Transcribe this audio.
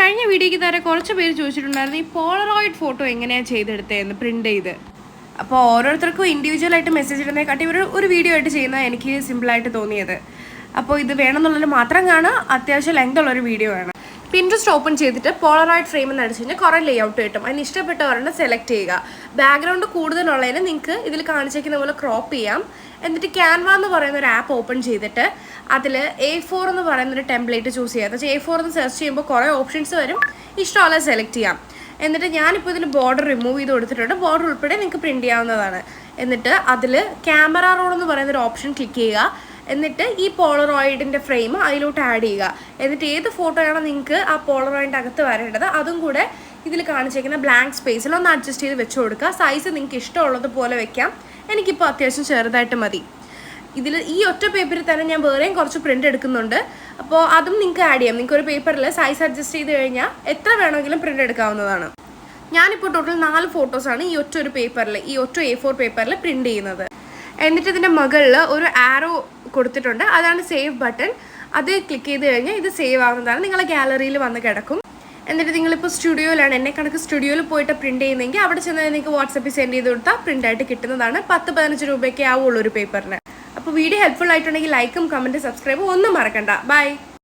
കഴിഞ്ഞ വീഡിയോയ്ക്ക് താരെ കുറച്ച് പേര് ചോദിച്ചിട്ടുണ്ടായിരുന്നു ഈ പോളറോയിഡ് ഫോട്ടോ എങ്ങനെയാണ് ചെയ്തെടുത്തതെന്ന് പ്രിൻ്റ് ചെയ്ത്. അപ്പോൾ ഓരോരുത്തർക്കും ഇൻഡിവിജ്വലായിട്ട് മെസ്സേജ് ഇടുന്നതിനെക്കാട്ടി ഒരു വീഡിയോ ആയിട്ട് ചെയ്യുന്നത് എനിക്ക് സിമ്പിളായിട്ട് തോന്നിയത്. അപ്പോൾ ഇത് വേണമെന്നുള്ളത് മാത്രം കാണുക, അത്യാവശ്യം ലെങ്ത് ഉള്ളൊരു വീഡിയോ ആണ്. പിൻട്രസ്റ്റ് ഓപ്പൺ ചെയ്തിട്ട് പോളറോയിഡ് ഫ്രെയിം എന്ന് അടിച്ചു കഴിഞ്ഞാൽ കുറേ ലേഔട്ട് കിട്ടും. അതിന് ഇഷ്ടപ്പെട്ട ഒരെണ്ണം സെലക്ട് ചെയ്യുക. ബാക്ക്ഗ്രൗണ്ട് കൂടുതലുള്ളതിന് നിങ്ങൾക്ക് ഇതിൽ കാണിച്ചിരിക്കുന്ന പോലെ ക്രോപ്പ് ചെയ്യാം. എന്നിട്ട് ക്യാൻവ എന്ന് പറയുന്ന ഒരു ആപ്പ് ഓപ്പൺ ചെയ്തിട്ട് അതിൽ A4 എന്ന് പറയുന്നൊരു ടെംപ്ലേറ്റ് ചൂസ് ചെയ്യുക. എന്ന് വെച്ചാൽ A4 എന്ന് സെർച്ച് ചെയ്യുമ്പോൾ കുറേ ഓപ്ഷൻസ് വരും, ഇഷ്ടമുള്ള സെലക്ട് ചെയ്യാം. എന്നിട്ട് ഞാനിപ്പോൾ ഇതിൽ ബോർഡർ റിമൂവ് ചെയ്ത് കൊടുത്തിട്ടുണ്ട്. ബോർഡർ ഉൾപ്പെടെ നിങ്ങൾക്ക് പ്രിൻറ്റ് ചെയ്യാവുന്നതാണ്. എന്നിട്ട് അതിൽ ക്യാമറ റോൾ എന്ന് പറയുന്നൊരു ഓപ്ഷൻ ക്ലിക്ക് ചെയ്യുക. എന്നിട്ട് ഈ പോളറോയിഡിൻ്റെ ഫ്രെയിം അതിലോട്ട് ആഡ് ചെയ്യുക. എന്നിട്ട് ഏത് ഫോട്ടോയാണോ നിങ്ങൾക്ക് ആ പോളറോയിഡിൻ്റെ അകത്ത് വരേണ്ടത് അതും കൂടെ ഇതിൽ കാണിച്ചിരിക്കുന്ന ബ്ലാങ്ക് സ്പേസിൽ ഒന്ന് അഡ്ജസ്റ്റ് ചെയ്ത് വെച്ച് കൊടുക്കുക. സൈസ് നിങ്ങൾക്ക് ഇഷ്ടമുള്ളതുപോലെ വെക്കാം. എനിക്കിപ്പോൾ അത്യാവശ്യം ചെറുതായിട്ട് മതി. ഇതിൽ ഈ ഒറ്റ പേപ്പറിൽ തന്നെ ഞാൻ വേറെയും കുറച്ച് പ്രിൻ്റ് എടുക്കുന്നുണ്ട്. അപ്പോൾ അതും നിങ്ങൾക്ക് ആഡ് ചെയ്യാം. നിങ്ങൾക്ക് ഒരു പേപ്പറിൽ സൈസ് അഡ്ജസ്റ്റ് ചെയ്ത് കഴിഞ്ഞാൽ എത്ര വേണമെങ്കിലും പ്രിൻ്റ് എടുക്കാവുന്നതാണ്. ഞാനിപ്പോൾ ടോട്ടൽ 4 ഫോട്ടോസാണ് ഈ ഒറ്റ ഒരു പേപ്പറിൽ, ഈ ഒറ്റ A4 പേപ്പറിൽ പ്രിൻ്റ് ചെയ്യുന്നത്. എന്നിട്ട് ഇതിൻ്റെ മുകളിൽ ഒരു ആരോ കൊടുത്തിട്ടുണ്ട്, അതാണ് സേവ് ബട്ടൺ. അത് ക്ലിക്ക് ചെയ്ത് കഴിഞ്ഞാൽ ഇത് സേവ് ആവുന്നതാണ്, നിങ്ങളെ ഗാലറിയിൽ വന്ന് കിടക്കും. എന്നിട്ട് നിങ്ങളിപ്പോൾ സ്റ്റുഡിയോയിലാണ്, എന്നെ കണക്ക് സ്റ്റുഡിയോയിൽ പോയിട്ട് പ്രിൻറ്റ് ചെയ്യുന്നതെങ്കിൽ അവിടെ ചെന്ന് നിങ്ങൾക്ക് വാട്സപ്പിൽ സെൻഡ് ചെയ്ത് കൊടുത്താൽ പ്രിൻ്റായിട്ട് കിട്ടുന്നതാണ്. 10-15 രൂപയ്ക്ക് ആവുള്ളൂ ഒരു പേപ്പറിന്. അപ്പോൾ വീഡിയോ ഹെൽപ്ഫുൾ ആയിട്ടുണ്ടെങ്കിൽ ലൈക്കും കമൻറ്റും സബ്സ്ക്രൈബും ഒന്നും മറക്കണ്ട. ബൈ.